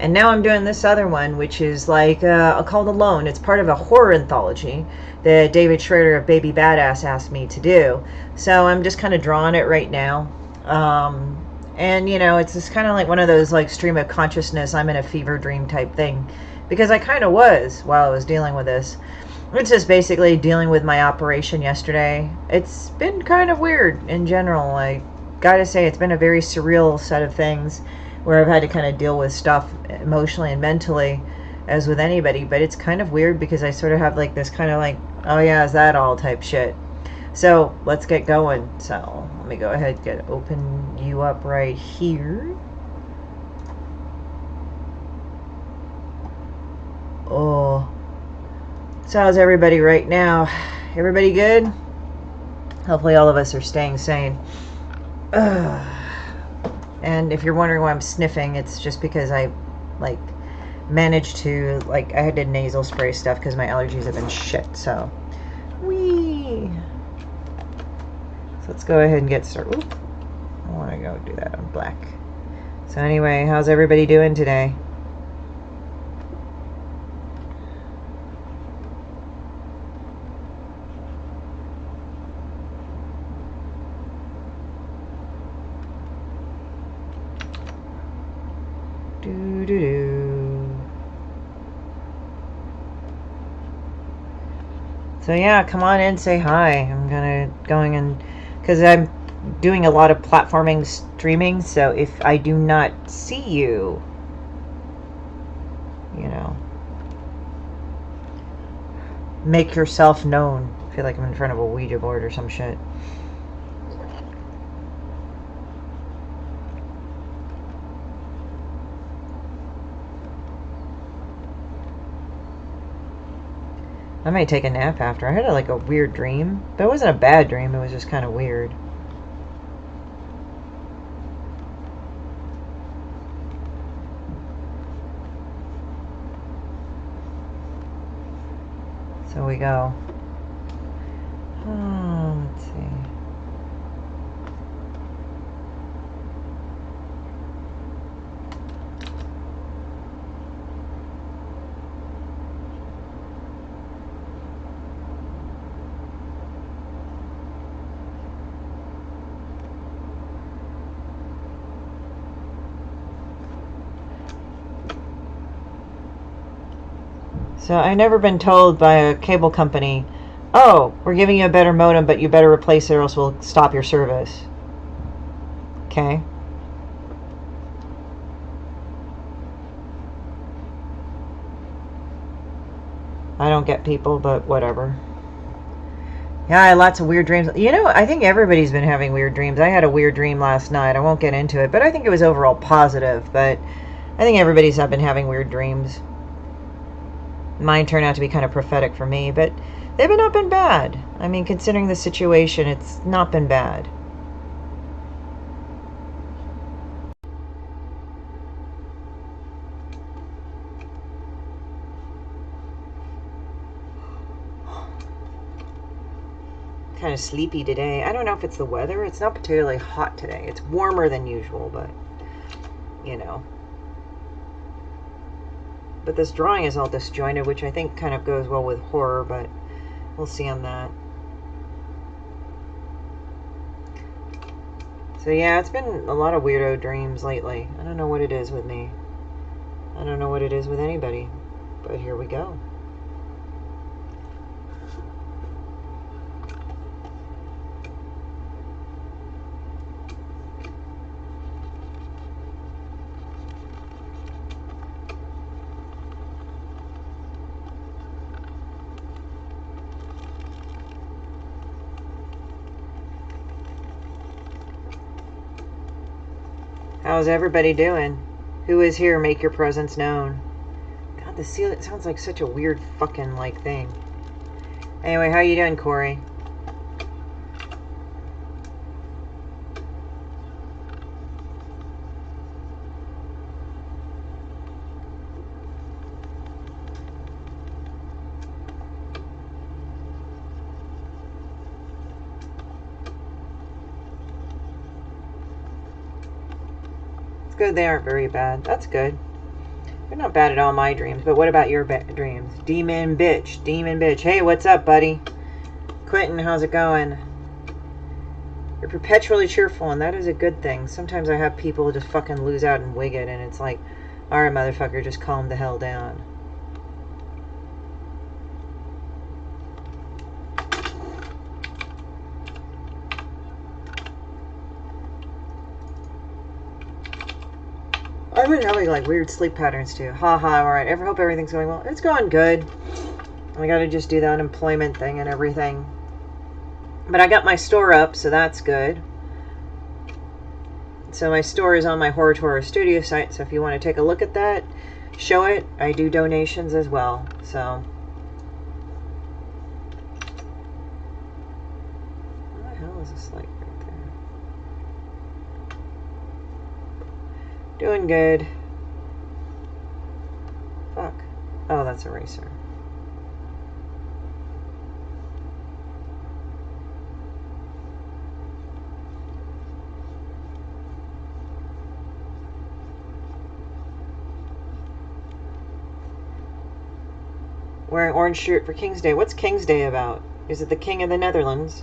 And now I'm doing this other one, which is like called Alone. It's part of a horror anthology that David Schrader of Baby Badass asked me to do. So I'm just kind of drawing it right now. And you know, it's just kind of like one of those like stream of consciousness, I'm in a fever dream type thing, because I kind of was while I was dealing with this. It's just basically dealing with my operation yesterday. It's been kind of weird in general. I gotta say, it's been a very surreal set of things where I've had to kind of deal with stuff emotionally and mentally as with anybody, but it's kind of weird because I sort of have like this kind of like, oh yeah, is that all type shit. So let's get going. So let me go ahead and open you up right here. Oh, so how's everybody right now? Everybody good? Hopefully all of us are staying sane. And if you're wondering why I'm sniffing, it's just because I like managed to like I did nasal spray stuff because my allergies have been shit. So let's go ahead and get started. Oop, I want to go do that on black. So anyway, how's everybody doing today? So yeah, come on in, say hi. I'm going in because I'm doing a lot of platforming streaming. So if I do not see you, you know, make yourself known. I feel like I'm in front of a Ouija board or some shit. I might take a nap after. I had like a weird dream, but it wasn't a bad dream. It was just kind of weird. So we go. Let's see. So I've never been told by a cable company, oh, we're giving you a better modem, but you better replace it or else we'll stop your service. Okay. I don't get people, but whatever. Yeah, I had lots of weird dreams. You know, I think everybody's been having weird dreams. I had a weird dream last night. I won't get into it, but I think it was overall positive. But I think everybody's been having weird dreams. Mine turned out to be kind of prophetic for me, but they've not been bad. I mean, considering the situation, it's not been bad. Kind of sleepy today. I don't know if it's the weather. It's not particularly hot today. It's warmer than usual, but you know. But this drawing is all disjointed, which I think kind of goes well with horror, but we'll see on that. So yeah, it's been a lot of weirdo dreams lately. I don't know what it is with me. I don't know what it is with anybody. But here we go. How's everybody doing? Who is here? Make your presence known. God, the seal, it sounds like such a weird fucking like thing. Anyway, how you doing, Corey? Good, they aren't very bad. That's good. They're not bad at all, my dreams. But what about your dreams? Demon bitch. Demon bitch. Hey, what's up, buddy? Quentin, how's it going? You're perpetually cheerful, and that is a good thing. Sometimes I have people just fucking lose out and wig it, and it's like, alright, motherfucker, just calm the hell down. I've been having like weird sleep patterns too. Haha, alright. I hope everything's going well. It's going good. I gotta just do the unemployment thing and everything. But I got my store up, so that's good. So my store is on my Horror Toro Studio site, so if you want to take a look at that, show it. I do donations as well, so. What the hell is this like right there? Doing good. Fuck. Oh, that's eraser. Wearing orange shirt for King's Day. What's King's Day about? Is it the King of the Netherlands?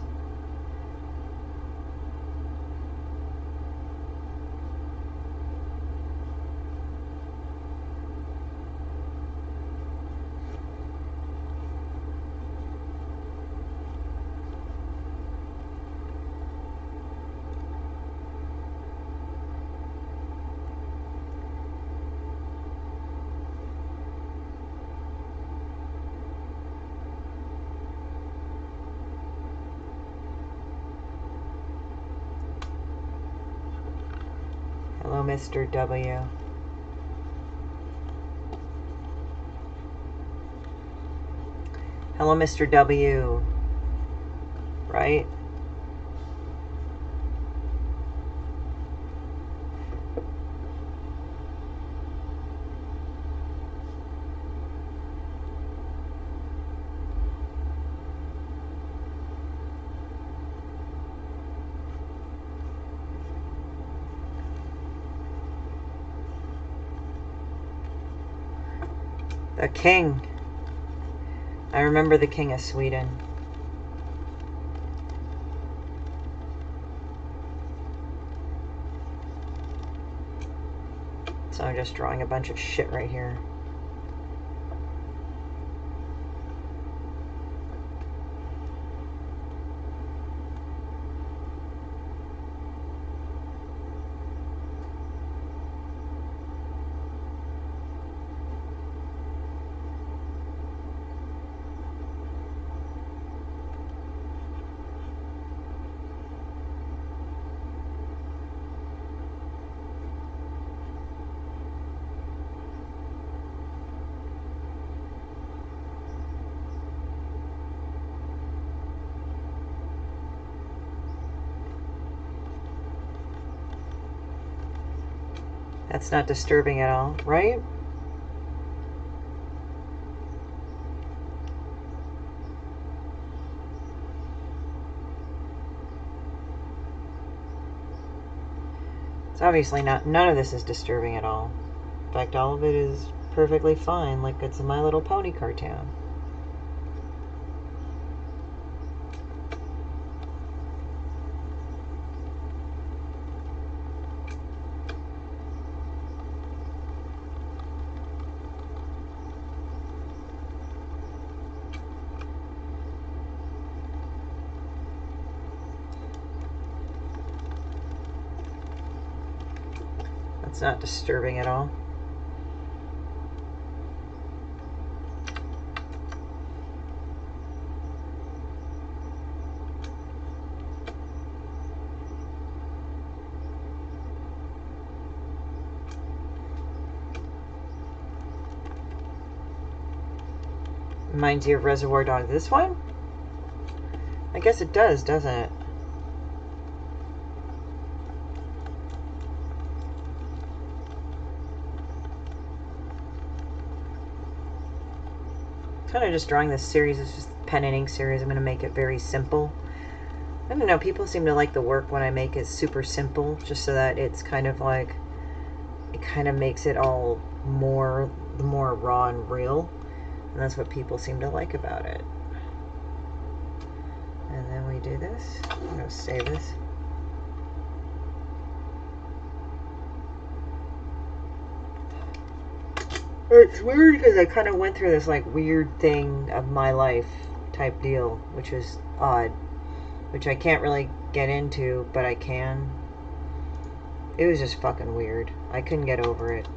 Hello, Mr. W. Hello, Mr. W. Right? The king. I remember the king of Sweden. So I'm just drawing a bunch of shit right here. That's not disturbing at all, right? It's obviously not, none of this is disturbing at all. In fact, all of it is perfectly fine, like it's a My Little Pony cartoon. It's not disturbing at all. Reminds you of Reservoir Dogs. This one? I guess it does, doesn't it? Kind of just drawing this series. It's just pen and ink series. I'm going to make it very simple. I don't know, people seem to like the work when I make it super simple, just so that it's kind of like, it kind of makes it all the more raw and real. And that's what people seem to like about it. And then we do this. I'm going to save this. It's weird because I kind of went through this like weird thing of my life type deal, which is odd, which I can't really get into, but I can. It was just fucking weird. I couldn't get over it.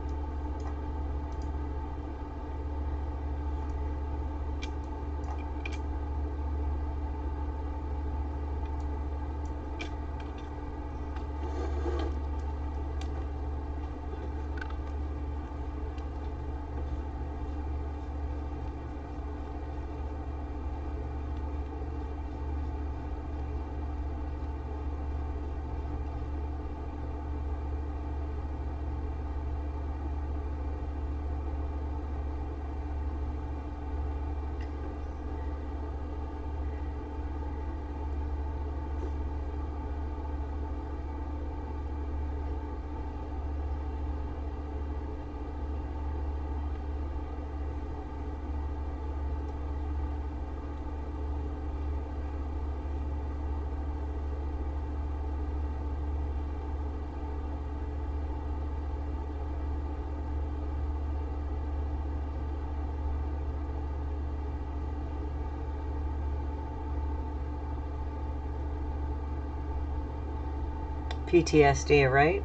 PTSD, right?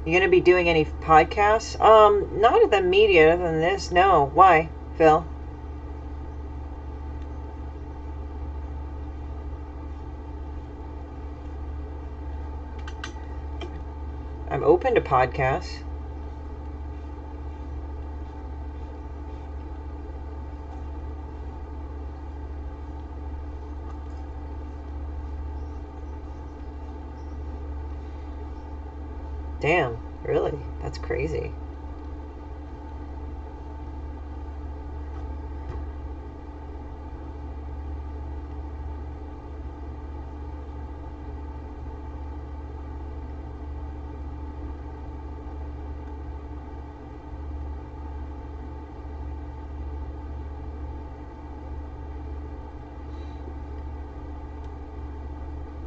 You gonna be doing any podcasts? Not at the media other than this. No. Why, Phil? I'm open to podcasts. Damn, really? That's crazy.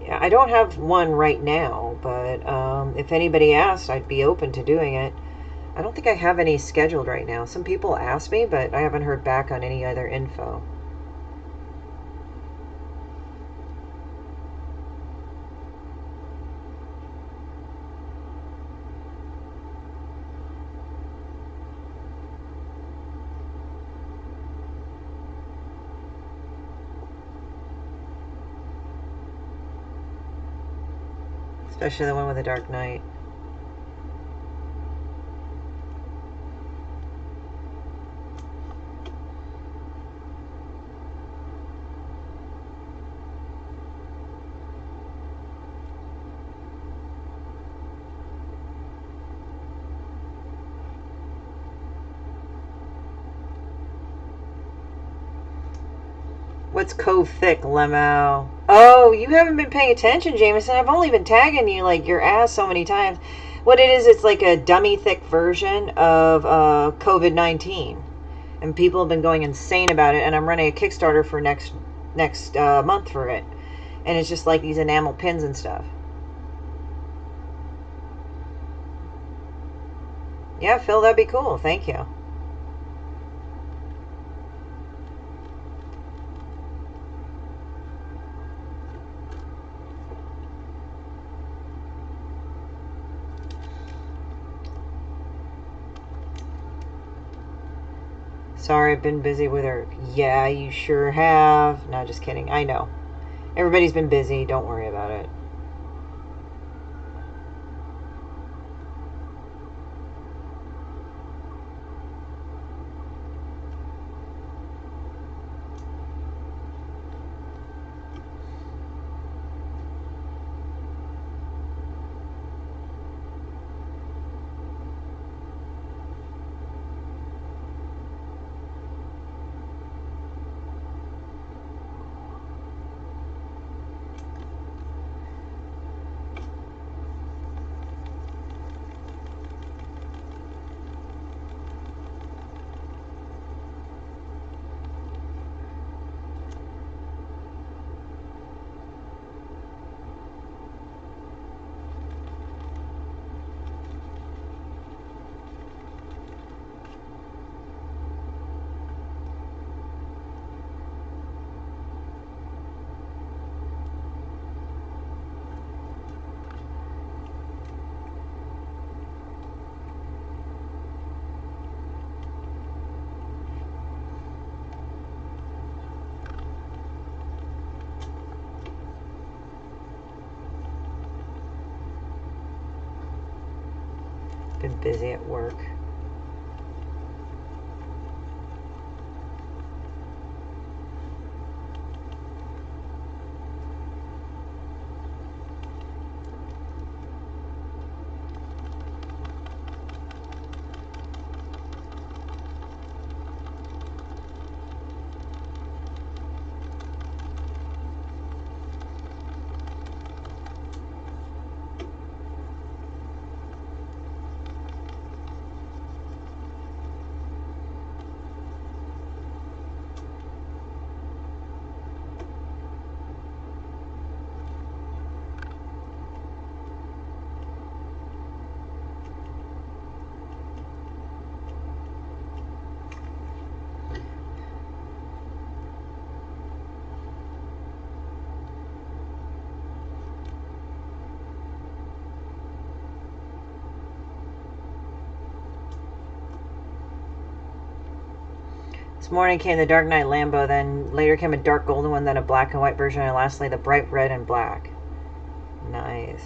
Yeah, I don't have one right now, but if anybody asks, I'd be open to doing it. I don't think I have any scheduled right now. Some people ask me, but I haven't heard back on any other info. Especially the one with the Dark Knight. What's Cove Thick, Lemo? Oh, you haven't been paying attention, Jameson. I've only been tagging you like your ass so many times. What it is, it's like a dummy thick version of COVID-19. And people have been going insane about it, and I'm running a Kickstarter for next month for it. And it's just like these enamel pins and stuff. Yeah, Phil, that'd be cool. Thank you. Sorry, I've been busy with her. Yeah, you sure have. No, just kidding. I know. Everybody's been busy. Don't worry about it. been busy at work. This morning came the Dark Knight Lambo, then later came a dark golden one, then a black and white version, and lastly the bright red and black. Nice.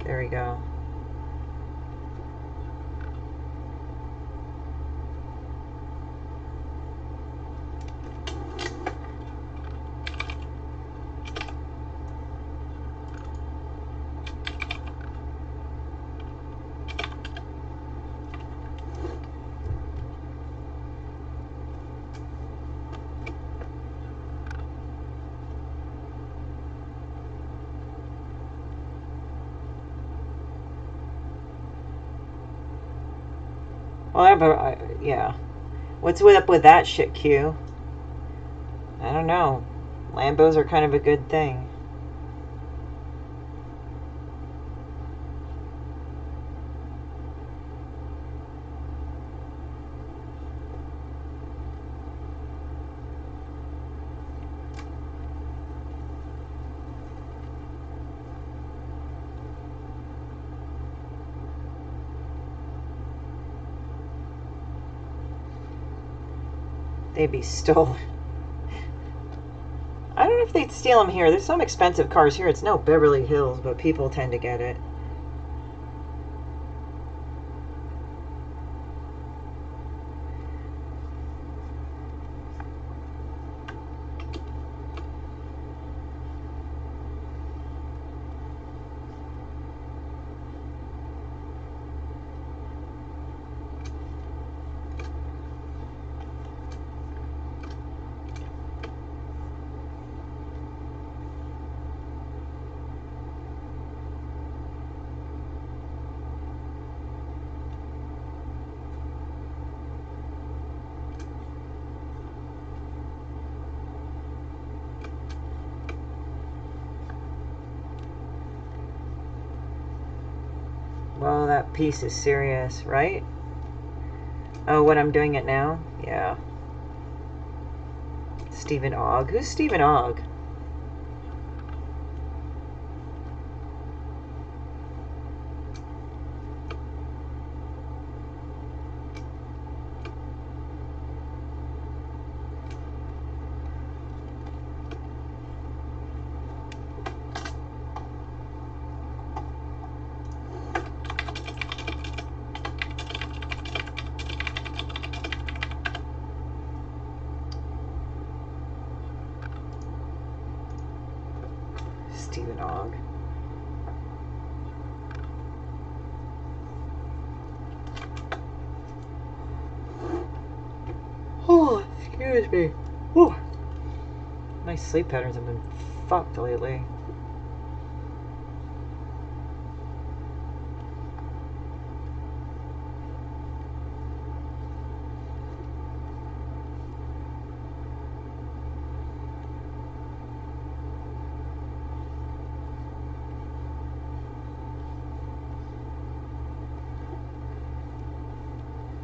There we go. Well, yeah. What's up with that shit, Q? I don't know. Lambos are kind of a good thing. They'd be stolen. I don't know if they'd steal them here. There's some expensive cars here. It's no Beverly Hills, but people tend to get it. Well, that piece is serious, right? Oh, what I'm doing it now? Yeah. Stephen Ogg. Who's Stephen Ogg? Stephen Ogg. Oh, excuse me. Whew. My sleep patterns have been fucked lately.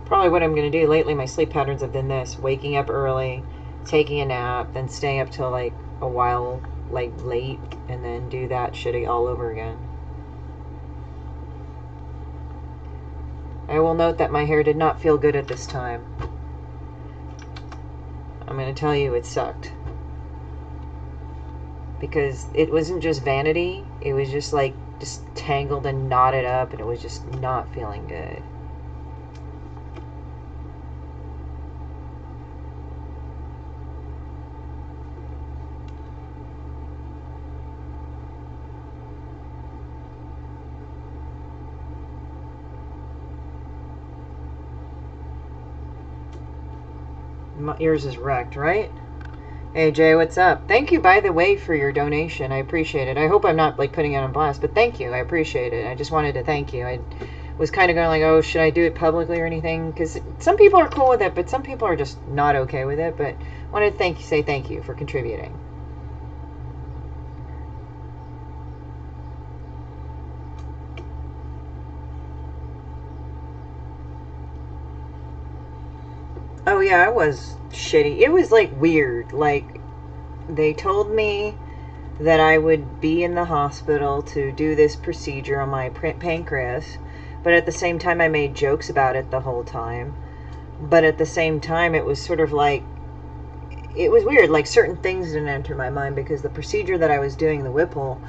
Probably what I'm going to do. Lately my sleep patterns have been this: waking up early, taking a nap, then staying up till like a while, like late, and then do that shitty all over again. I will note that my hair did not feel good at this time. I'm going to tell you, it sucked. Because it wasn't just vanity, it was just like, just tangled and knotted up, and it was just not feeling good. Yours is wrecked, right? Hey Jay, what's up? Thank you, by the way, for your donation. I appreciate it. I hope I'm not like putting it on blast, but thank you. I appreciate it. I just wanted to thank you. I was kind of going like, oh, should I do it publicly or anything? Because some people are cool with it, but some people are just not okay with it. But I wanted to say thank you for contributing. Oh yeah, it was shitty. It was like weird. Like, they told me that I would be in the hospital to do this procedure on my pancreas, but at the same time I made jokes about it the whole time. But at the same time it was sort of like, it was weird. Like, certain things didn't enter my mind because the procedure that I was doing, the Whipple,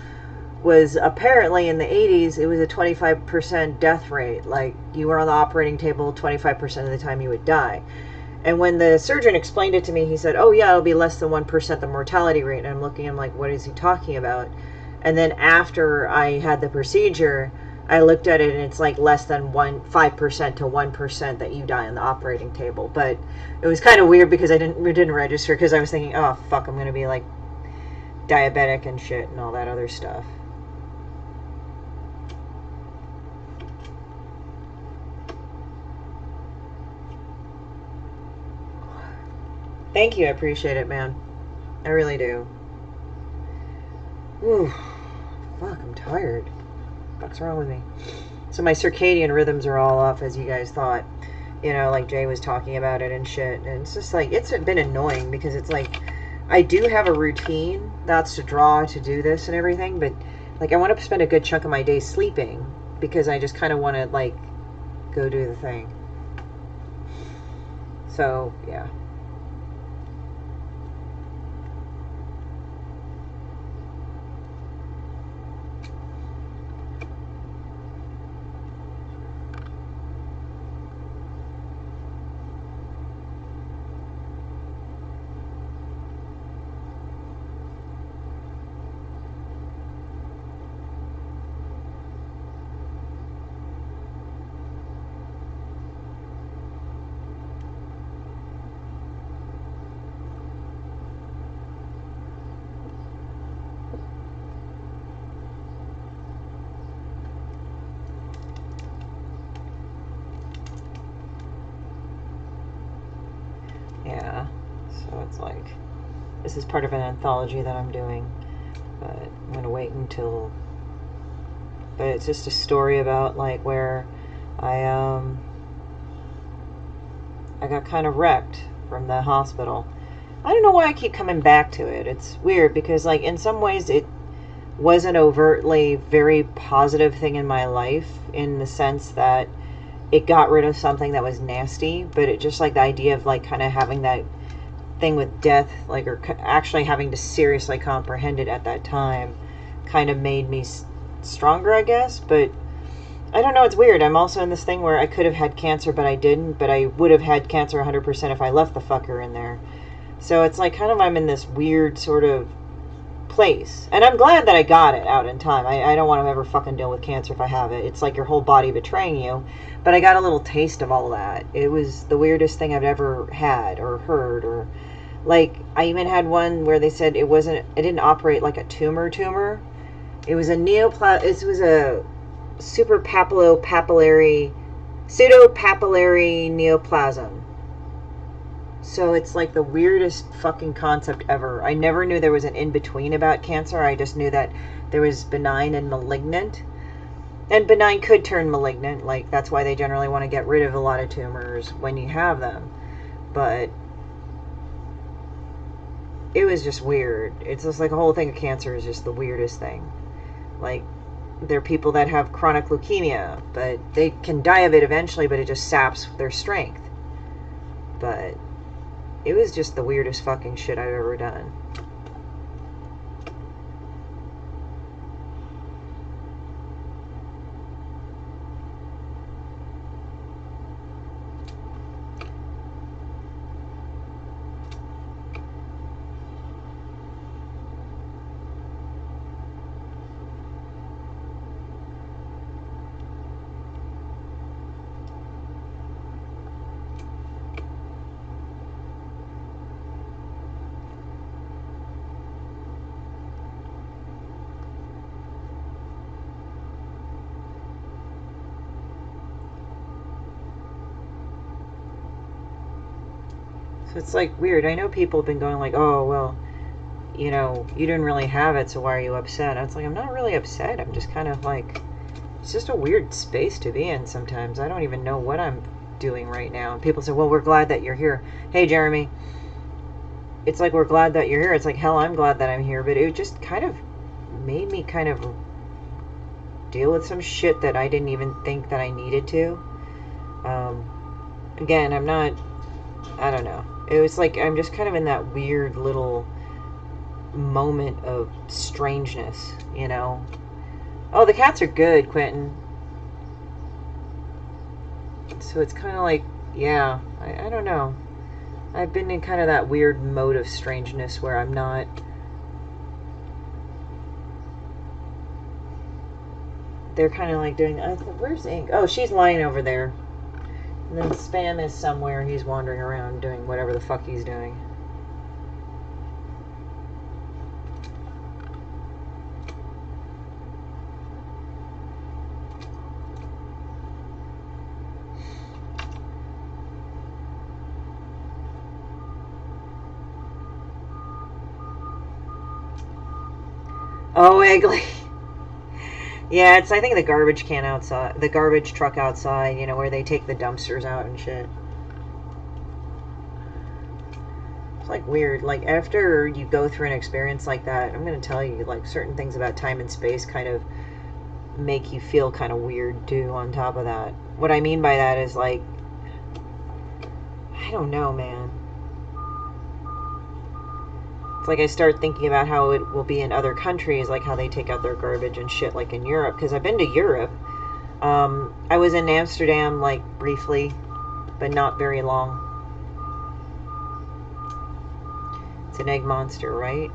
was apparently in the 80s, it was a 25% death rate. Like, you were on the operating table 25% of the time you would die. And when the surgeon explained it to me, he said, oh yeah, it'll be less than 1% the mortality rate. And I'm looking, I'm like, what is he talking about? And then after I had the procedure, I looked at it and it's like less than 5% to 1% that you die on the operating table. But it was kind of weird because it didn't register, because I was thinking, oh fuck, I'm going to be like diabetic and shit and all that other stuff. Thank you, I appreciate it, man. I really do. Ooh, fuck, I'm tired. What's wrong with me? So my circadian rhythms are all off, as you guys thought. You know, like Jay was talking about it and shit. And it's just like, it's been annoying because it's like, I do have a routine that's to draw to do this and everything, but like, I want to spend a good chunk of my day sleeping because I just kind of want to like go do the thing. So, yeah. Yeah, so it's like, this is part of an anthology that I'm doing, but I'm going to wait until, but it's just a story about like where I got kind of wrecked from the hospital. I don't know why I keep coming back to it. It's weird because like in some ways it was an overtly very positive thing in my life, in the sense that it got rid of something that was nasty, but it just like the idea of like kind of having that thing with death, like, or actually having to seriously comprehend it at that time, kind of made me stronger, I guess. But I don't know, it's weird. I'm also in this thing where I could have had cancer, but I didn't, but I would have had cancer 100% if I left the fucker in there. So it's like kind of, I'm in this weird sort of place. And I'm glad that I got it out in time. I don't want to ever fucking deal with cancer if I have it. It's like your whole body betraying you. But I got a little taste of all that. It was the weirdest thing I've ever had or heard. Or like, I even had one where they said it didn't operate like a tumor. It was a it was a pseudopapillary neoplasm. So it's like the weirdest fucking concept ever. I never knew there was an in-between about cancer. I just knew that there was benign and malignant. And benign could turn malignant. Like, that's why they generally want to get rid of a lot of tumors when you have them. But it was just weird. It's just like a whole thing of cancer is just the weirdest thing. Like, there are people that have chronic leukemia, but they can die of it eventually, but it just saps their strength. But it was just the weirdest fucking shit I've ever done. So it's like weird. I know people have been going like, oh, well, you know, you didn't really have it, so why are you upset? It's like, I'm not really upset. I'm just kind of like, it's just a weird space to be in sometimes. I don't even know what I'm doing right now. And people say, well, we're glad that you're here. Hey, Jeremy. It's like, we're glad that you're here. It's like, hell, I'm glad that I'm here. But it just kind of made me kind of deal with some shit that I didn't even think that I needed to. Again, I'm not, I don't know. It was like, I'm just kind of in that weird little moment of strangeness, you know? Oh, the cats are good, Quentin. So it's kind of like, yeah, I don't know. I've been in kind of that weird mode of strangeness where I'm not... They're kind of like doing... where's Ink? Oh, she's lying over there. And then Spam is somewhere. He's wandering around doing whatever the fuck he's doing. Oh, Eggly. Yeah, it's, I think, the garbage can outside, the garbage truck outside, you know, where they take the dumpsters out and shit. It's, like, weird. Like, after you go through an experience like that, I'm going to tell you, like, certain things about time and space kind of make you feel kind of weird, too, on top of that. What I mean by that is, like, I don't know, man. It's like I start thinking about how it will be in other countries, like how they take out their garbage and shit, like in Europe. Because I've been to Europe. I was in Amsterdam, like, briefly, but not very long. It's an egg monster, right?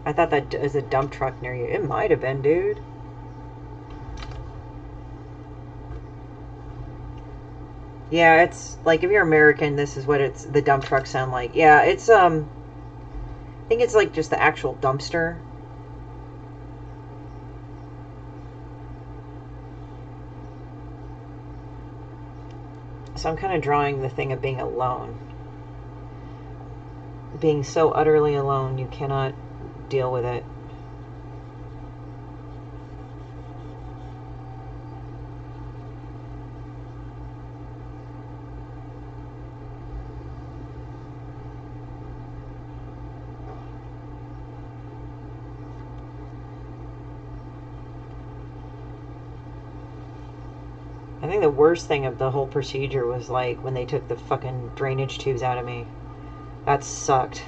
I thought that was a dump truck near you. It might have been, dude. Yeah, it's like if you're American, this is what the dump trucks sound like. Yeah, it's I think it's like just the actual dumpster. So I'm kind of drawing the thing of being alone. Being so utterly alone, you cannot deal with it. I think the worst thing of the whole procedure was like when they took the fucking drainage tubes out of me. That sucked.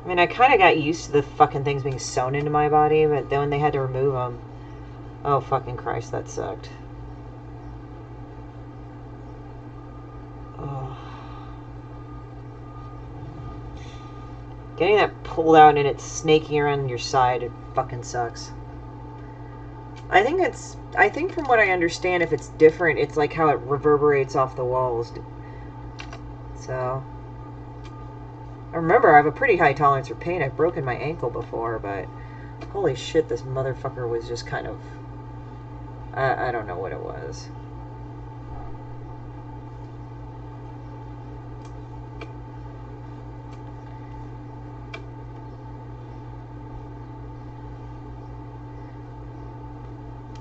I mean, I kind of got used to the fucking things being sewn into my body, but then when they had to remove them, oh fucking Christ, that sucked. Oh. Getting that pulled out and it's snaking around your side, it fucking sucks. I think from what I understand, if it's different, it's like how it reverberates off the walls. So, I remember I have a pretty high tolerance for pain. I've broken my ankle before, but holy shit, this motherfucker was just kind of, I don't know what it was.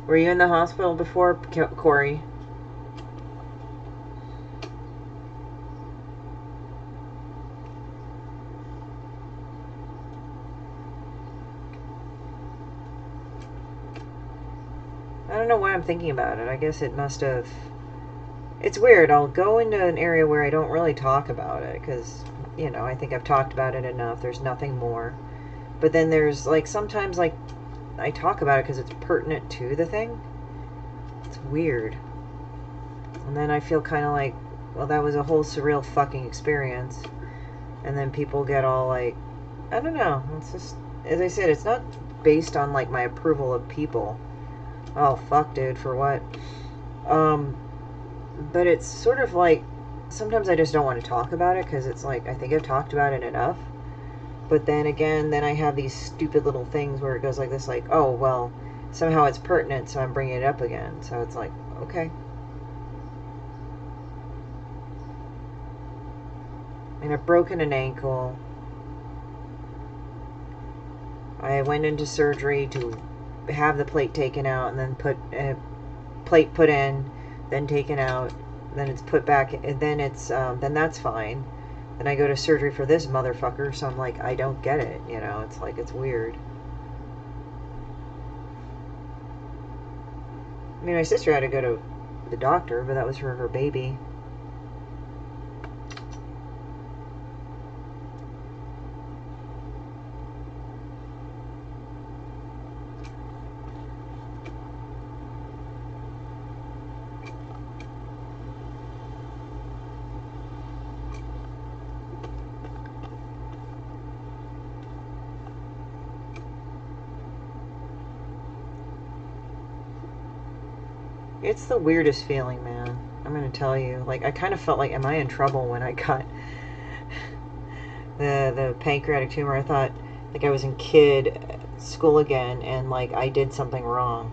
Were you in the hospital before, Corey? I don't know why I'm thinking about it. I guess it must have... It's weird. I'll go into an area where I don't really talk about it because, you know, I think I've talked about it enough. There's nothing more. But then there's, like, sometimes, like, I talk about it because it's pertinent to the thing. It's weird. And then I feel kind of like, well, that was a whole surreal fucking experience. And then people get all like, I don't know. It's just, as I said, it's not based on like my approval of people. Oh, fuck, dude, for what? But it's sort of like, sometimes I just don't want to talk about it because it's like, I think I've talked about it enough. But then again, then I have these stupid little things where it goes like this, like, oh, well, somehow it's pertinent, so I'm bringing it up again. So it's like, okay. And I've broken an ankle. I went into surgery to have the plate taken out and then put a plate put in, then taken out, then it's put back, and then it's then that's fine. Then I go to surgery for this motherfucker, so I'm like, I don't get it, you know. It's like, it's weird. I mean, my sister had to go to the doctor, but that was for her baby. It's the weirdest feeling, man. I'm gonna tell you. Like, I kind of felt like, am I in trouble when I got the pancreatic tumor? I thought like I was in kid school again, and like I did something wrong.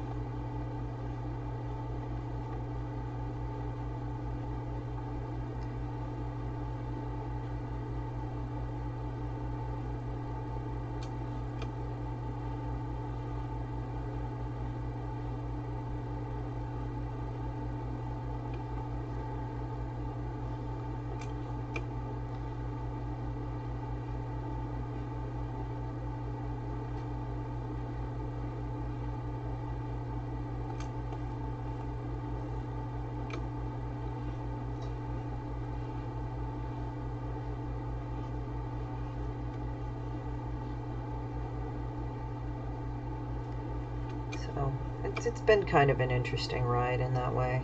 So it's been kind of an interesting ride in that way.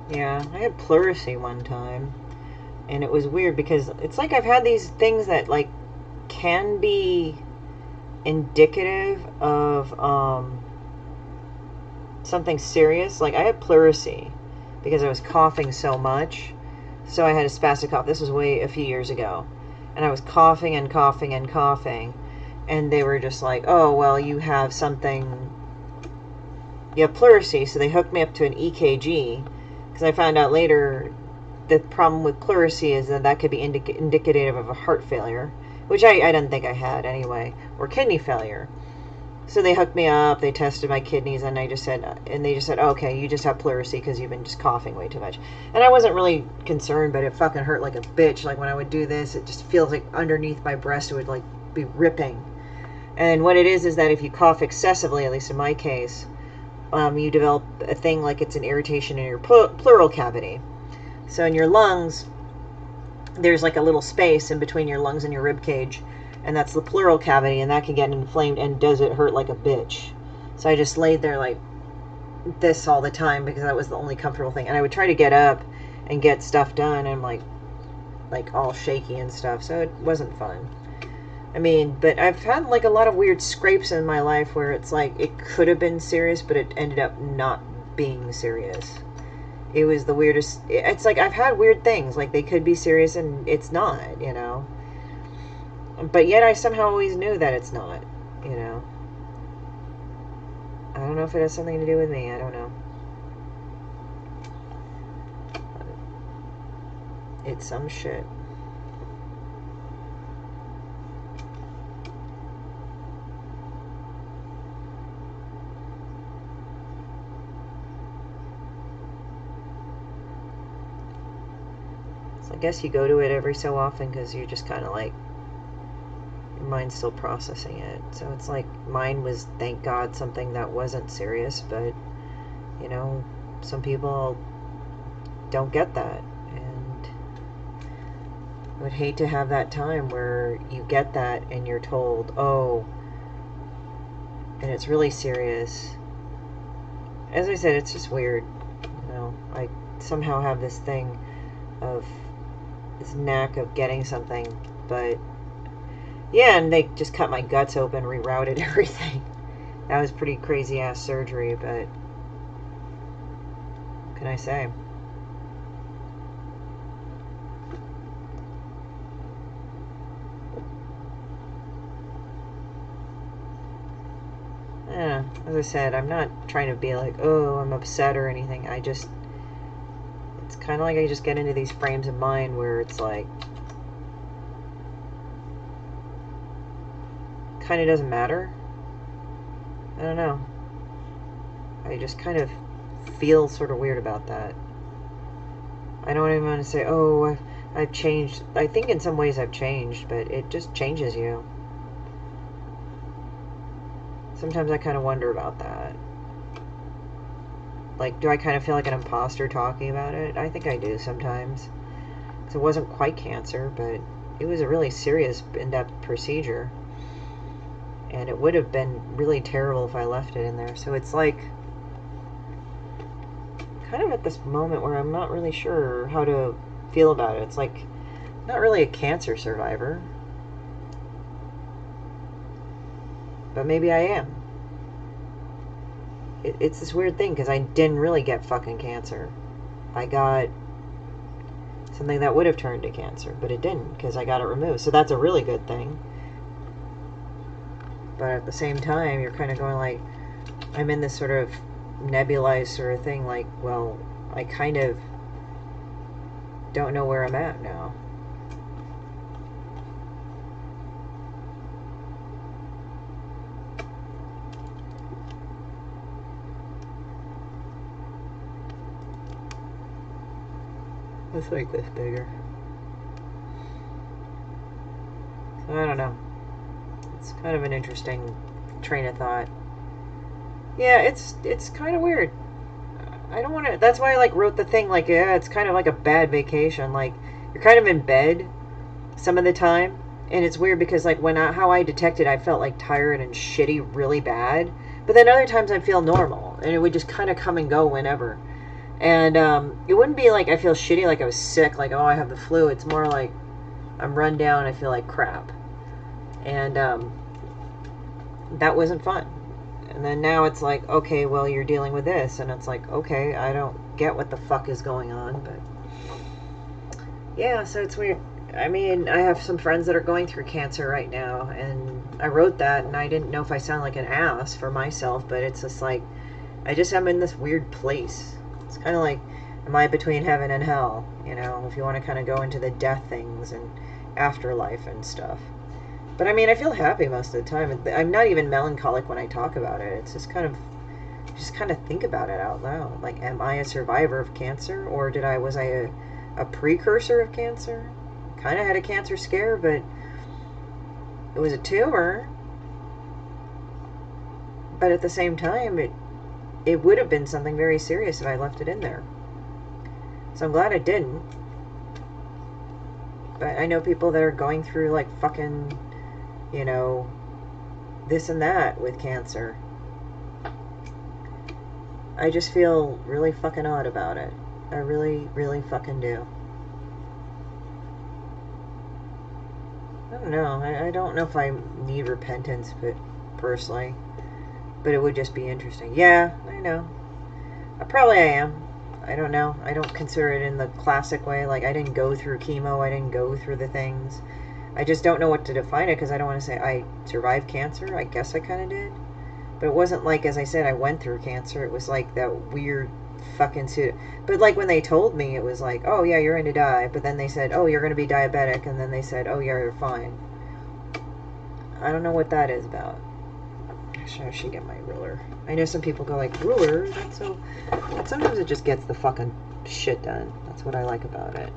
Yeah, I had pleurisy one time, and it was weird because it's like I've had these things that like can be indicative of something serious. Like I had pleurisy because I was coughing so much, so I had a spastic cough. This was way a few years ago, and I was coughing and coughing and coughing, and they were just like, oh, well, you have something, you have pleurisy. So they hooked me up to an EKG, because I found out later the problem with pleurisy is that could be indicative of a heart failure, which I didn't think I had anyway, or kidney failure. So they hooked me up. They tested my kidneys, and they just said, oh, okay, you just have pleurisy because you've been just coughing way too much. And I wasn't really concerned, but it fucking hurt like a bitch. Like when I would do this, it just feels like underneath my breast it would like be ripping. And what it is that if you cough excessively, at least in my case, you develop a thing like it's an irritation in your pleural cavity. So in your lungs, there's like a little space in between your lungs and your rib cage, and that's the pleural cavity, and that can get inflamed, and does it hurt like a bitch. So I just laid there like this all the time because that was the only comfortable thing. And I would try to get up and get stuff done, and I'm like all shaky and stuff, so it wasn't fun. I mean, but I've had like a lot of weird scrapes in my life where it's like it could have been serious, but it ended up not being serious. It was the weirdest. It's like I've had weird things, like they could be serious and it's not, you know. But yet I somehow always knew that it's not, you know. I don't know if it has something to do with me. I don't know. It's some shit. So I guess you go to it every so often because you're just kind of like, your mind's still processing it. So it's like mine was, thank God, something that wasn't serious, but you know, some people don't get that, and I would hate to have that time where you get that and you're told, oh, and it's really serious. As I said, it's just weird, you know. I somehow have this thing of this knack of getting something, but yeah, and they just cut my guts open, rerouted everything. That was pretty crazy ass surgery, but what can I say? Yeah, as I said, I'm not trying to be like, oh, I'm upset or anything. It's kind of like I just get into these frames of mind where it's like, kind of doesn't matter. I don't know. I just kind of feel sort of weird about that. I don't even want to say, oh, I've changed. I think in some ways I've changed, but it just changes you. Sometimes I kind of wonder about that. Like, do I kind of feel like an imposter talking about it? I think I do sometimes. Because it wasn't quite cancer, but it was a really serious, in-depth procedure. And it would have been really terrible if I left it in there. So it's like, kind of at this moment where I'm not really sure how to feel about it. It's like, not really a cancer survivor. But maybe I am. It's this weird thing because I didn't really get fucking cancer. I got something that would have turned to cancer, but it didn't because I got it removed. So that's a really good thing. But at the same time, you're kind of going like, I'm in this sort of nebulized sort of thing, like, well, I kind of don't know where I'm at now. Let's make this bigger. So I don't know. It's kind of an interesting train of thought. Yeah, it's kind of weird. I don't want to. That's why I like wrote the thing like, yeah, it's kind of like a bad vacation. Like you're kind of in bed some of the time, and it's weird because like how I detected, I felt like tired and shitty really bad. But then other times I feel normal, and it would just kind of come and go whenever. And it wouldn't be like I feel shitty, like I was sick, like, oh, I have the flu. It's more like I'm run down, I feel like crap. And that wasn't fun. And then now it's like, okay, well, you're dealing with this. And it's like, okay, I don't get what the fuck is going on. But yeah, so it's weird. I mean, I have some friends that are going through cancer right now. And I wrote that, and I didn't know if I sound like an ass for myself. But it's just like, I just am in this weird place. It's kind of like, am I between heaven and hell? You know, if you want to kind of go into the death things and afterlife and stuff. But I mean, I feel happy most of the time. I'm not even melancholic when I talk about it. It's just kind of think about it out loud. Like, am I a survivor of cancer, or was I a precursor of cancer? Kind of had a cancer scare, but it was a tumor. But at the same time, it would have been something very serious if I left it in there. So I'm glad I didn't. But I know people that are going through like fucking, you know, this and that with cancer. I just feel really fucking odd about it. I really, really fucking do. I don't know. I don't know if I need repentance, but personally. But it would just be interesting. Yeah, I know. Probably I am. I don't know. I don't consider it in the classic way. Like, I didn't go through chemo. I didn't go through the things. I just don't know what to define it because I don't want to say I survived cancer. I guess I kind of did. But it wasn't like, as I said, I went through cancer. It was like that weird fucking suit. But like when they told me, it was like, oh yeah, you're going to die. But then they said, oh, you're going to be diabetic. And then they said, oh yeah, you're fine. I don't know what that is about. Actually, I should get my ruler. I know some people go like, ruler? That's so... But sometimes it just gets the fucking shit done. That's what I like about it.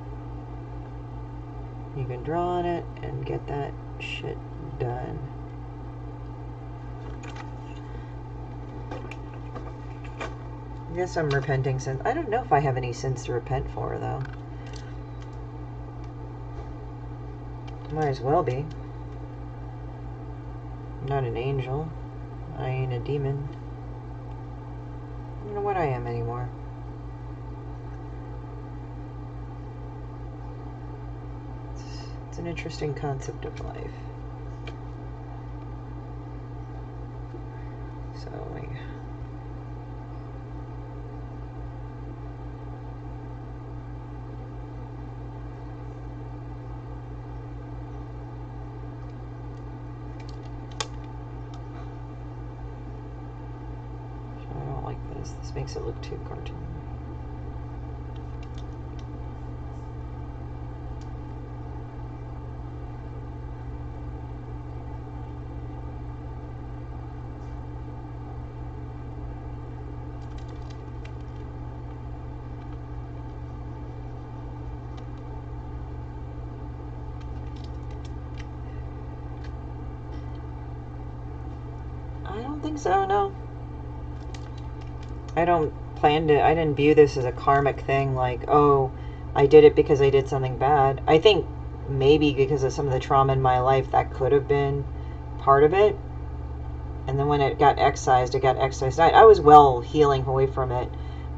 You can draw on it and get that shit done. I guess I'm repenting since... I don't know if I have any sins to repent for, though. Might as well be. I'm not an angel. I ain't a demon. I don't know what I am anymore. It's an interesting concept of life. So, like... This makes it look too cartoony. I don't think so, no. I didn't view this as a karmic thing, like, oh, I did it because I did something bad. I think maybe because of some of the trauma in my life, that could have been part of it. And then when it got excised out. I was well healing away from it.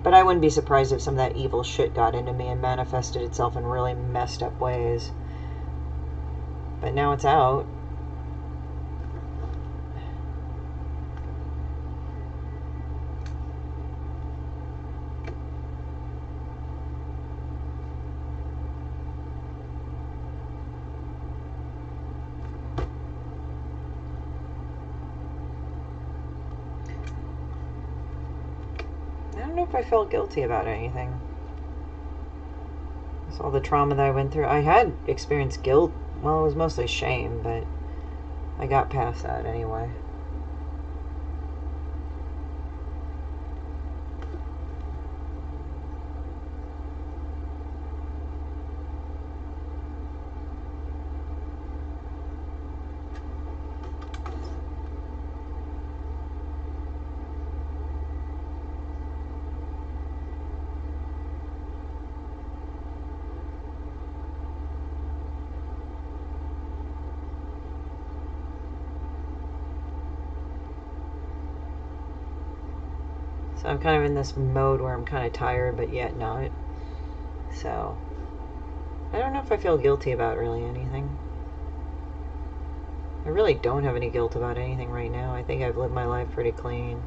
But I wouldn't be surprised if some of that evil shit got into me and manifested itself in really messed up ways. But now it's out. I don't know if I felt guilty about anything. It's all the trauma that I went through. I had experienced guilt. Well, it was mostly shame, but I got past that anyway. So I'm kind of in this mode where I'm kind of tired, but yet not. So, I don't know if I feel guilty about really anything. I really don't have any guilt about anything right now. I think I've lived my life pretty clean.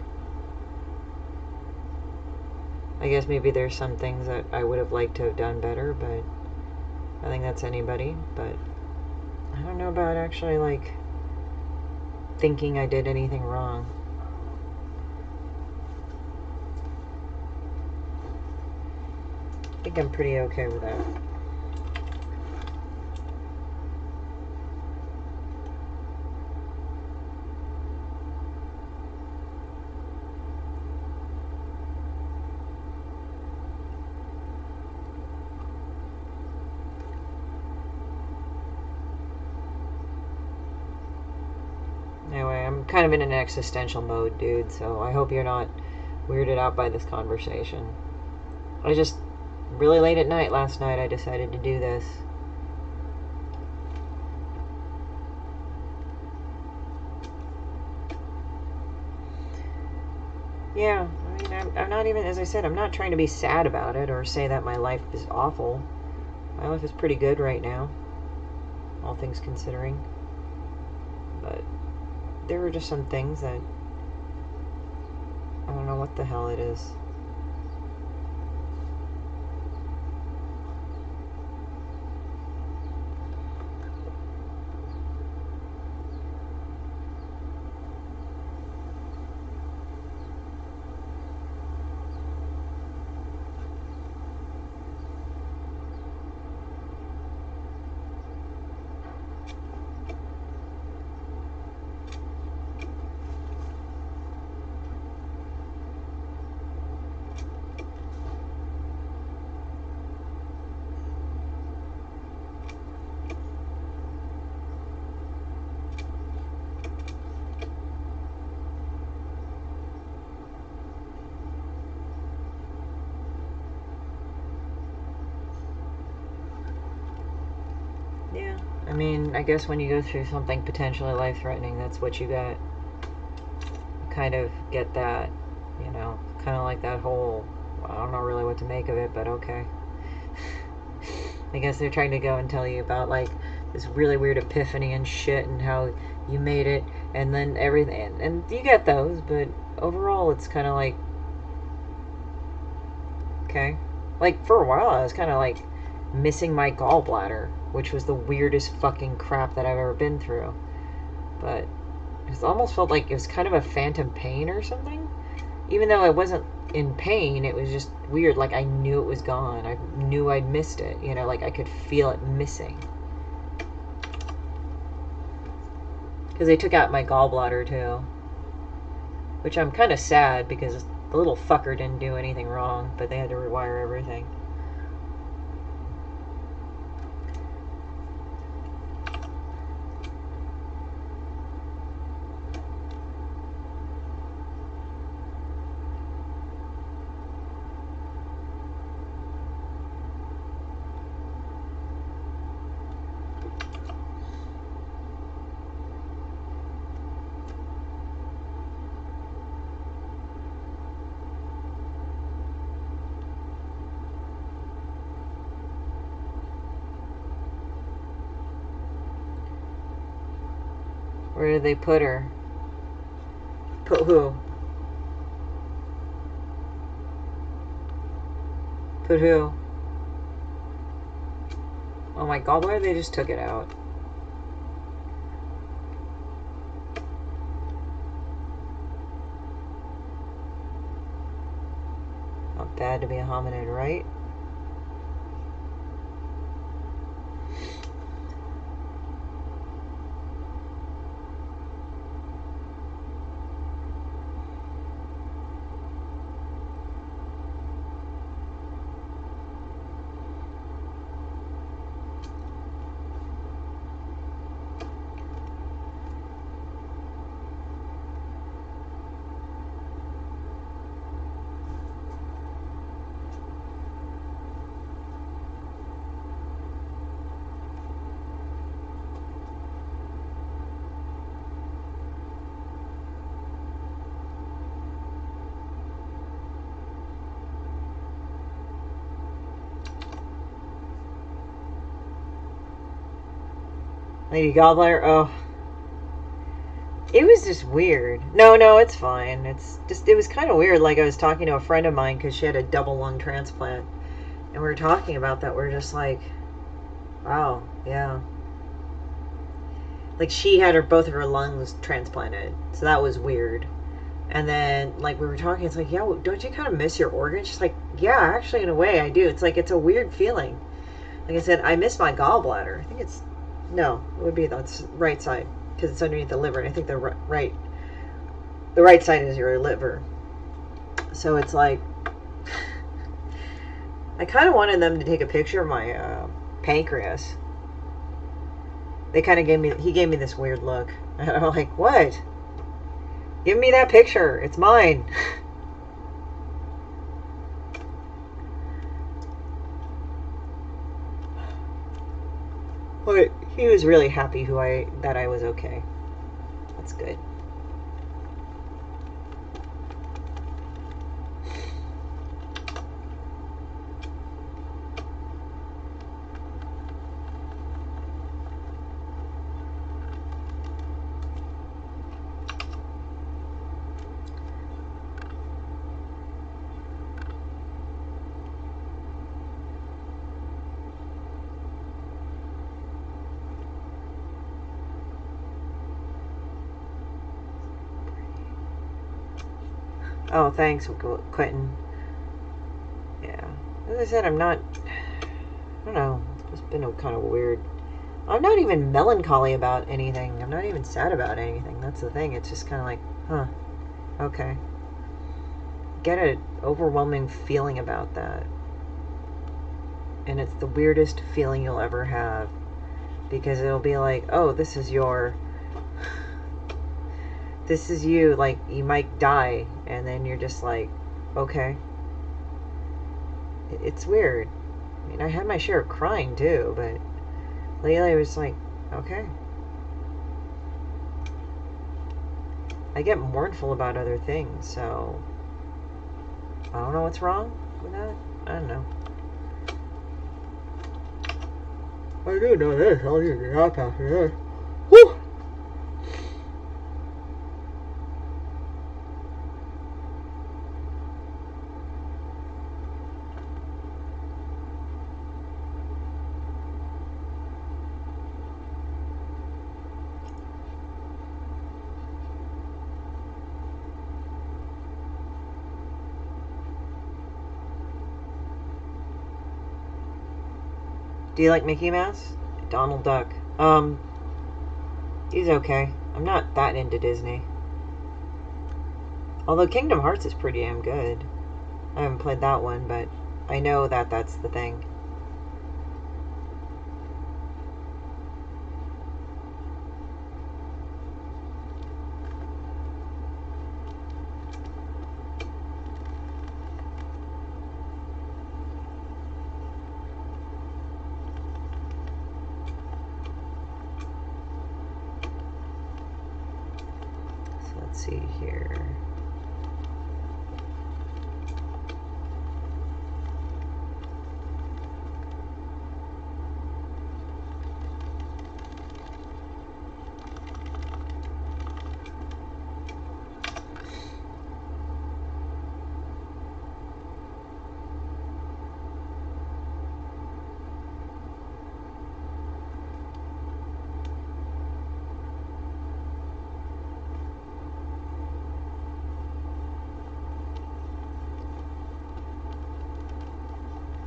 I guess maybe there's some things that I would have liked to have done better, but I think that's anybody. But I don't know about actually, like, thinking I did anything wrong. I think I'm pretty okay with that. Anyway, I'm kind of in an existential mode, dude, so I hope you're not weirded out by this conversation. I just, really late at night last night, I decided to do this. Yeah, I mean, I'm not even, as I said, I'm not trying to be sad about it or say that my life is awful. My life is pretty good right now, all things considering. But there are just some things that I don't know what the hell it is. Yeah, I mean, I guess when you go through something potentially life-threatening, that's what you got. You kind of get that, you know, kind of like that whole, I don't know really what to make of it, but okay. I guess they're trying to go and tell you about, like, this really weird epiphany and shit and how you made it and then everything. And you get those, but overall it's kind of like, okay. Like, for a while I was kind of like missing my gallbladder, which was the weirdest fucking crap that I've ever been through. But it almost felt like it was kind of a phantom pain or something. Even though I wasn't in pain, it was just weird. Like, I knew it was gone. I knew I'd missed it. You know, like I could feel it missing. Because they took out my gallbladder too. Which I'm kind of sad because the little fucker didn't do anything wrong, but they had to rewire everything. Where did they put her? Put who? Put who? Oh, my gallbladder? They just took it out. Not bad to be a hominid, right? Lady Gallbladder, oh. It was just weird. No, it's fine. It's just, it was kind of weird. Like, I was talking to a friend of mine because she had a double lung transplant. And we were talking about that. We are just like, wow, yeah. Like, she had both of her lungs transplanted. So that was weird. And then, like, we were talking, it's like, yeah, well, don't you kind of miss your organs? She's like, yeah, actually, in a way, I do. It's like, it's a weird feeling. Like I said, I miss my gallbladder. I think it's, no, it would be the right side because it's underneath the liver. And I think the right side is your liver. So it's like, I kind of wanted them to take a picture of my pancreas. They kind of he gave me this weird look. And I'm like, what? Give me that picture. It's mine. But he was really happy that I was okay. That's good. Oh, thanks, Quentin. Yeah. As I said, I don't know. It's been kind of weird. I'm not even melancholy about anything. I'm not even sad about anything. That's the thing. It's just kind of like, huh, okay. Get an overwhelming feeling about that. And it's the weirdest feeling you'll ever have. Because it'll be like, oh, this is you. Like, you might die. And then you're just like, okay. It's weird. I mean, I had my share of crying too, but lately I was like, okay. I get mournful about other things, so I don't know what's wrong with that. I don't know. I do know this. I'll use the app after this. Whew! Do you like Mickey Mouse? Donald Duck. He's okay. I'm not that into Disney. Although Kingdom Hearts is pretty damn good. I haven't played that one, but I know that that's the thing. So let's see here.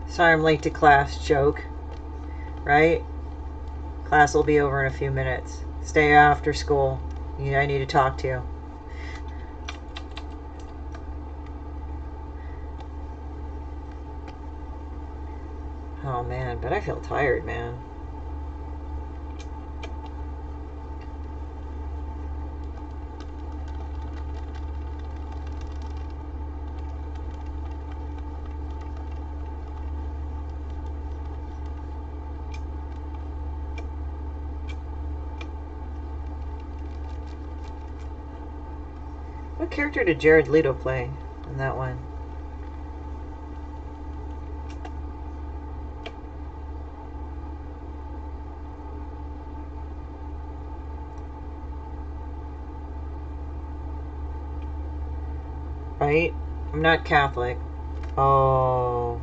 Sorry I'm late to class, joke. Right? Class will be over in a few minutes. Stay after school. I need to talk to you. Oh man, but I feel tired, man. What character did Jared Leto play in that one? Right? I'm not Catholic. Oh.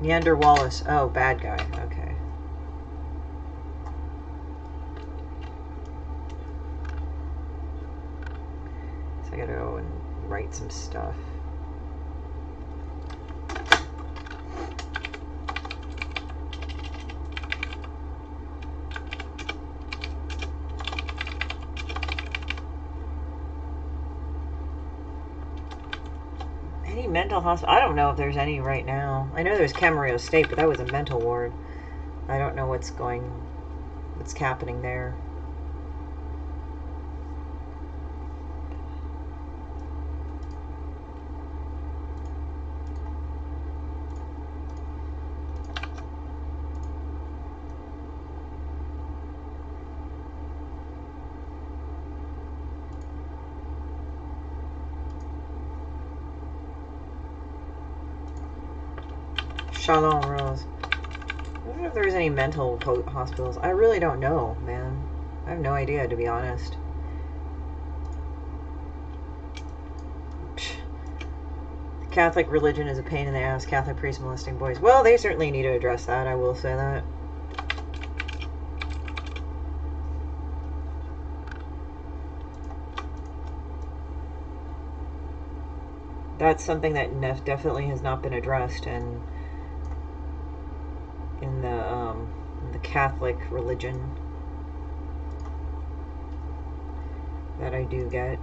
Neander Wallace. Oh, bad guy. Okay. So I gotta go and write some stuff. Any mental hospital? I don't know if there's any right now. I know there's Camarillo State, but that was a mental ward. I don't know what's happening there. Shalom, Rose. I don't know if there's any mental hospitals. I really don't know, man. I have no idea, to be honest. The Catholic religion is a pain in the ass. Catholic priests molesting boys. Well, they certainly need to address that. I will say that. That's something that definitely has not been addressed in the Catholic religion that I do get.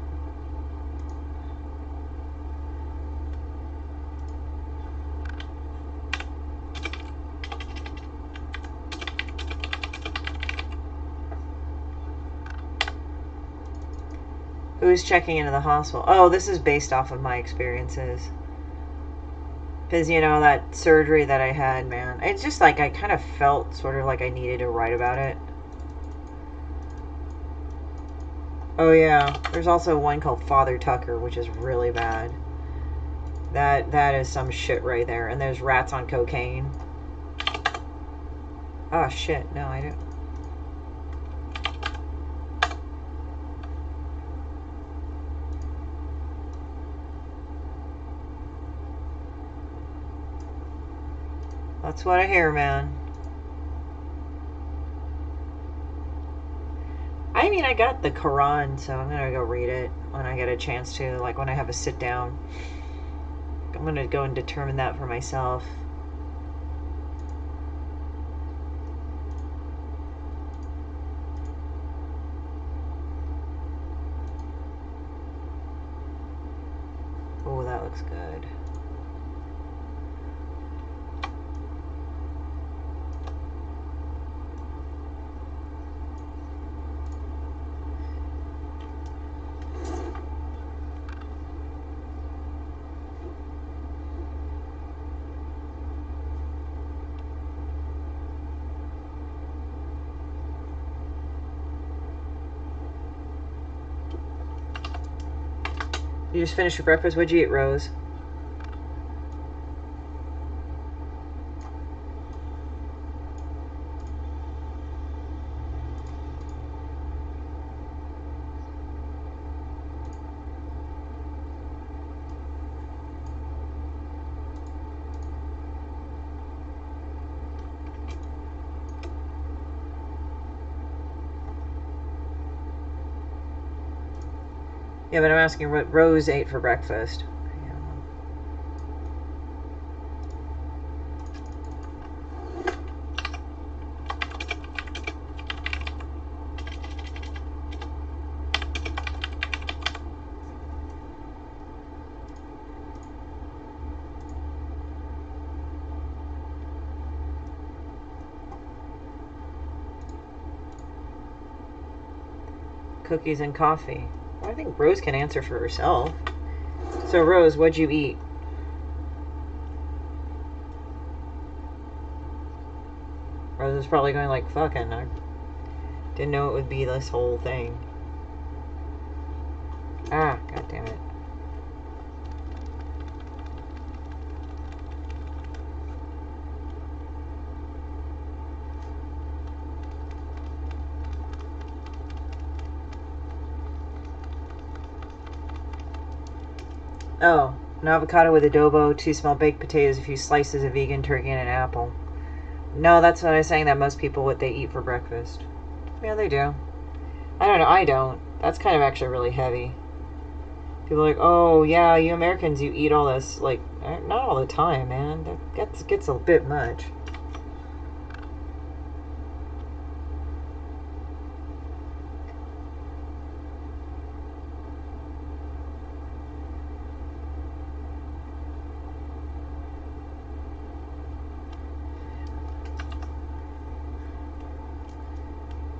Who's checking into the hospital? Oh, this is based off of my experiences. Because, you know, that surgery that I had, man, it's just like I kind of felt sort of like I needed to write about it. Oh, yeah. There's also one called Father Tucker, which is really bad. That is some shit right there. And there's rats on cocaine. Oh, shit. No, I don't. That's what I hear, man. I mean, I got the Quran, so I'm gonna go read it when I get a chance to, like when I have a sit down. I'm gonna go and determine that for myself. Oh, that looks good. You just finished your breakfast? What'd you eat, Rose? Yeah, but I'm asking what Rose ate for breakfast. Cookies and coffee. Well, I think Rose can answer for herself. So, Rose, what'd you eat? Rose is probably going like, fucking, I didn't know it would be this whole thing. Ah, god damn it. Oh, an avocado with adobo, 2 small baked potatoes, a few slices of vegan turkey, and an apple. No, that's what I was saying, that most people, what they eat for breakfast. Yeah, they do. I don't know, I don't. That's kind of actually really heavy. People are like, oh, yeah, you Americans, you eat all this. Like, not all the time, man. That gets a bit much.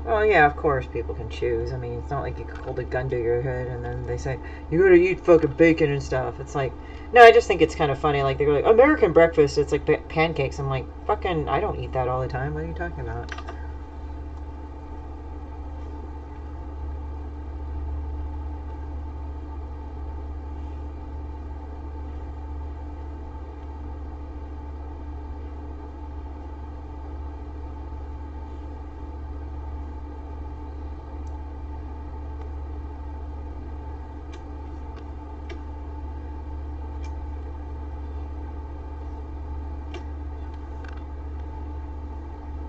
Oh yeah, of course people can choose. I mean, it's not like you could hold a gun to your head and then they say you gotta eat fucking bacon and stuff. It's like, no, I just think it's kind of funny. Like they go like American breakfast. It's like pancakes. I'm like, fucking, I don't eat that all the time. What are you talking about?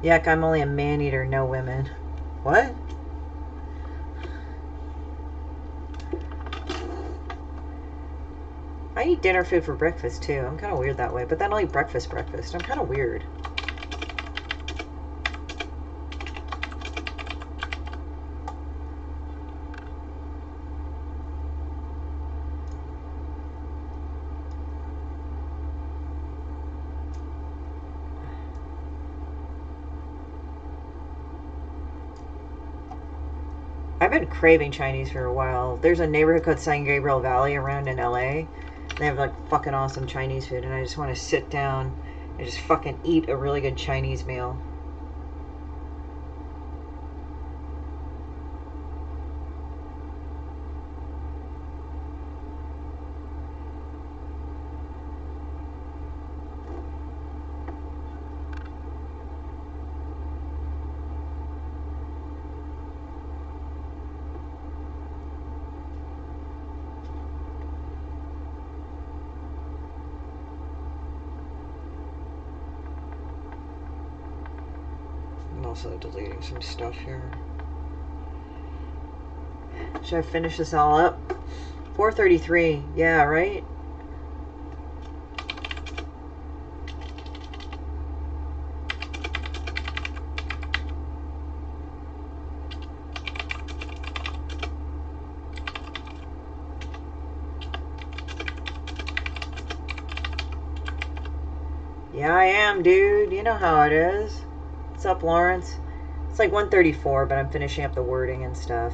Yuck, I'm only a man eater, no women. What? I eat dinner food for breakfast too. I'm kind of weird that way, but then I'll eat breakfast. I'm kind of weird. I've been craving Chinese for a while. There's a neighborhood called San Gabriel Valley around in LA. They have like fucking awesome Chinese food, and I just want to sit down and just fucking eat a really good Chinese meal. I'm also deleting some stuff here. Should I finish this all up? 4:33. Yeah, right? Yeah, I am, dude. You know how it is. What's up, Lawrence? It's like 1:34, but I'm finishing up the wording and stuff.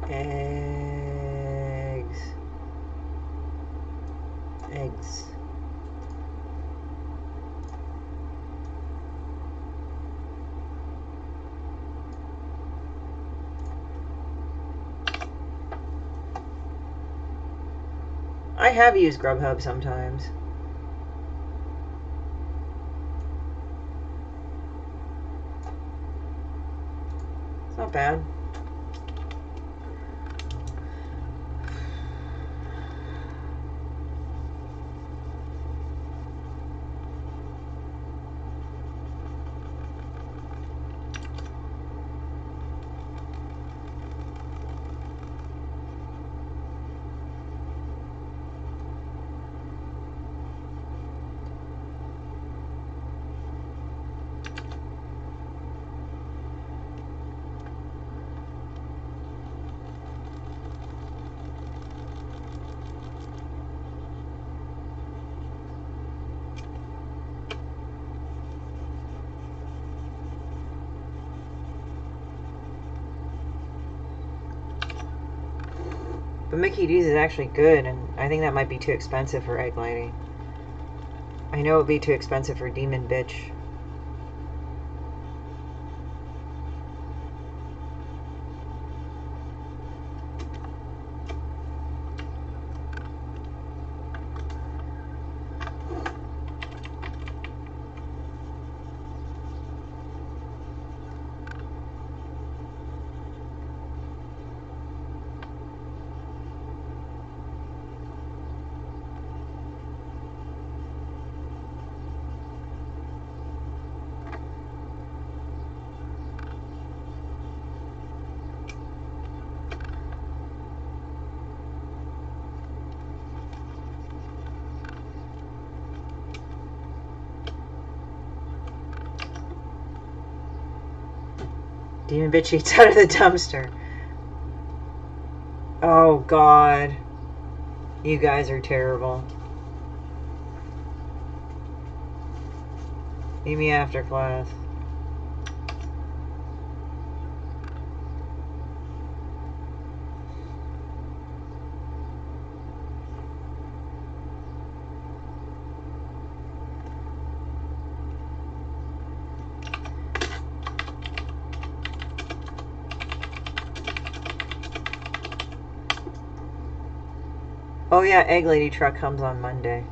Eggs. Eggs. I have used Grubhub sometimes. It's not bad. But Mickey D's is actually good, and I think that might be too expensive for Egg Lady. I know it would be too expensive for Demon Bitch. Demon Bitch eats out of the dumpster. Oh, God. You guys are terrible. Meet me after class. Oh yeah, Egg Lady truck comes on Monday.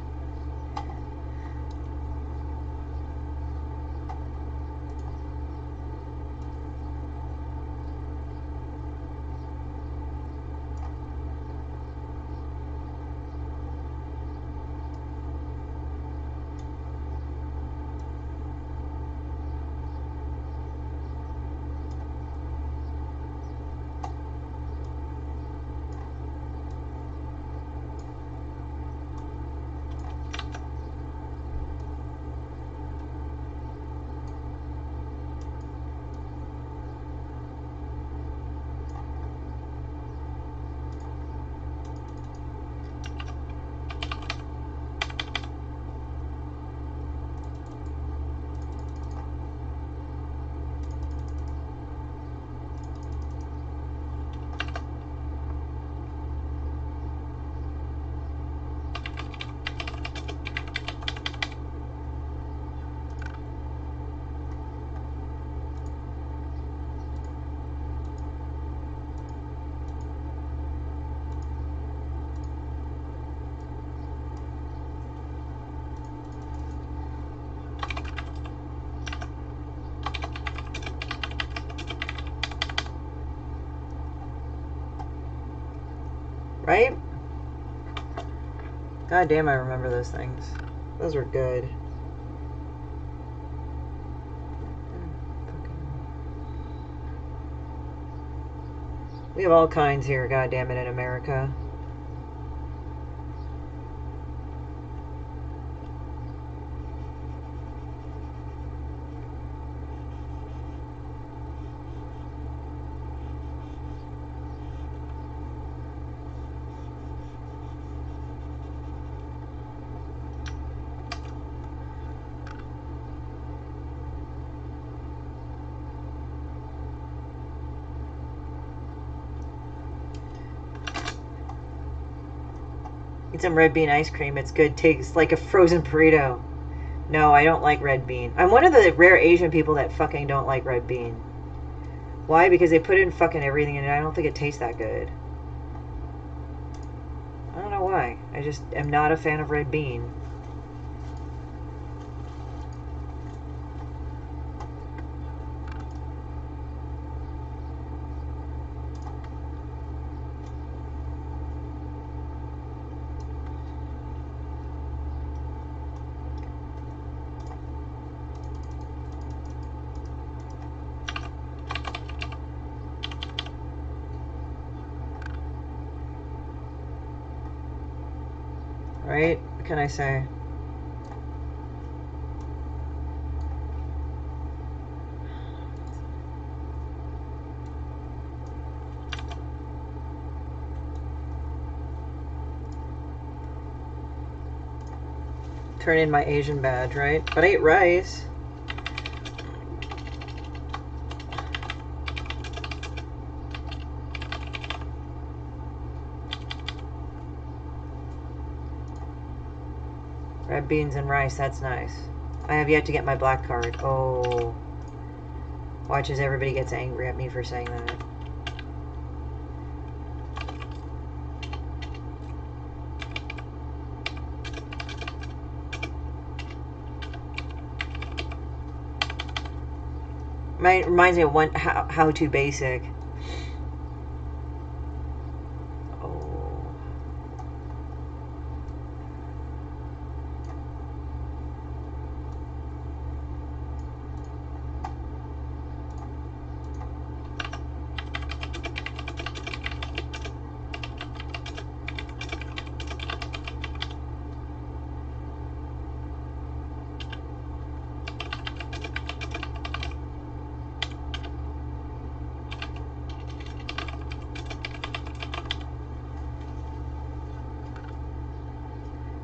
Right? God damn, I remember those things. Those were good. We have all kinds here, God damn it, in America. Eat some red bean ice cream. It's good. Tastes like a frozen burrito. No, I don't like red bean. I'm one of the rare Asian people that fucking don't like red bean. Why? Because they put in fucking everything in it. I don't think it tastes that good. I don't know why. I just am not a fan of red bean. Right? What can I say? Turn in my Asian badge, right? But I ate rice. beans and rice. That's nice. I have yet to get my black card. Oh. Watch as everybody gets angry at me for saying that. Reminds me of one how to basic. Oh.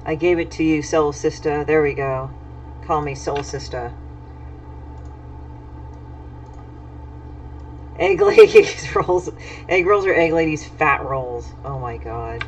I gave it to you, Soul Sister. There we go. Call me Soul Sister. Egg ladies rolls. Egg rolls or egg ladies fat rolls. Oh my god.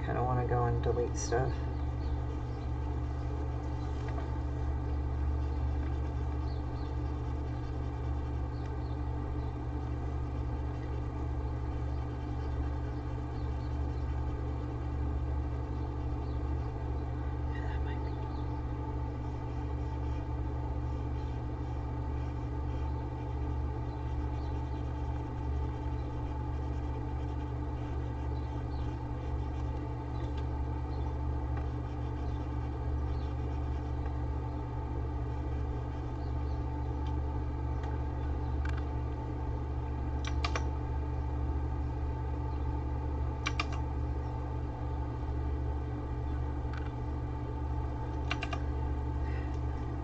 Kind of want to go and delete stuff.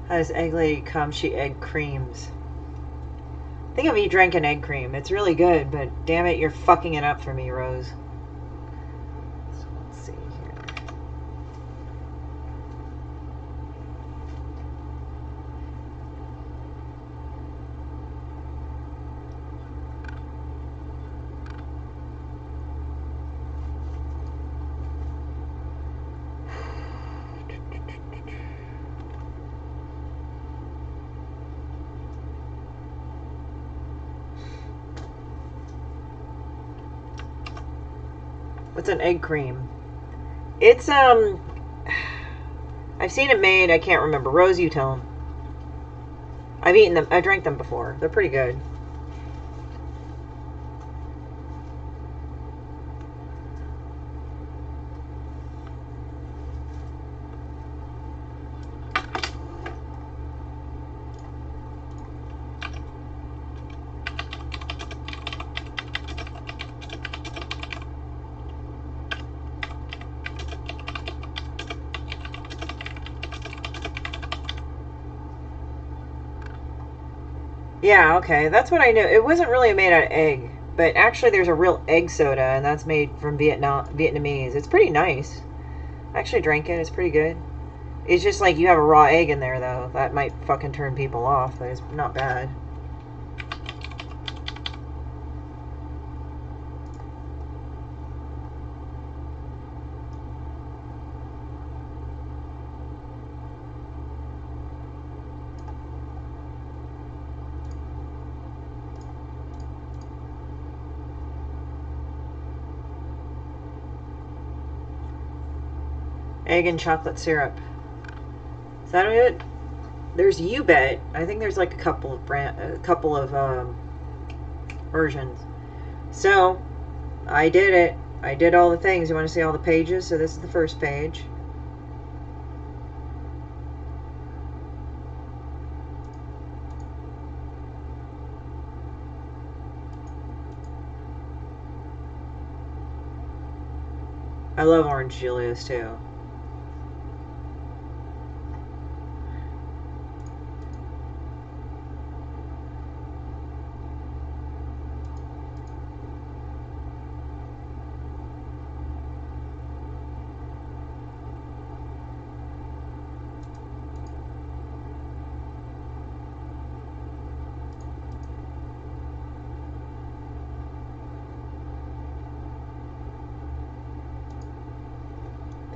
How does egg lady come? She egg creams. Think of you drinking egg cream. It's really good, but damn it, you're fucking it up for me, Rose. So let's see here. What's an egg cream? It's, I've seen it made. I can't remember. Rose, you tell them. I've eaten them. I drank them before. They're pretty good. Yeah, okay. That's what I knew. It wasn't really made out of egg, but actually there's a real egg soda, and that's made from Vietnamese. It's pretty nice. I actually drank it. It's pretty good. It's just like you have a raw egg in there, though. That might fucking turn people off, but it's not bad. Egg and chocolate syrup. Is that it? There's You Bet. I think there's like a couple of versions. So I did it. I did all the things. You want to see all the pages? So this is the first page. I love orange Julius too.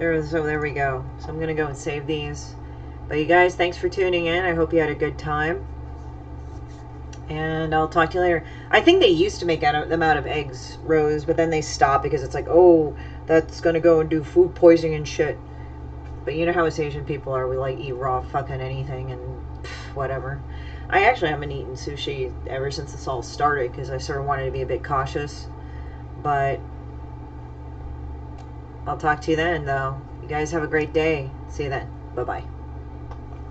So there we go. So I'm gonna go and save these. But you guys, thanks for tuning in. I hope you had a good time. And I'll talk to you later. I think they used to make them out of eggs, Rose, but then they stopped because it's like, oh, that's gonna go and do food poisoning and shit. But you know how us Asian people are. We like eat raw fucking anything and whatever. I actually haven't eaten sushi ever since this all started because I sort of wanted to be a bit cautious. But I'll talk to you then, though. You guys have a great day. See you then. Bye-bye.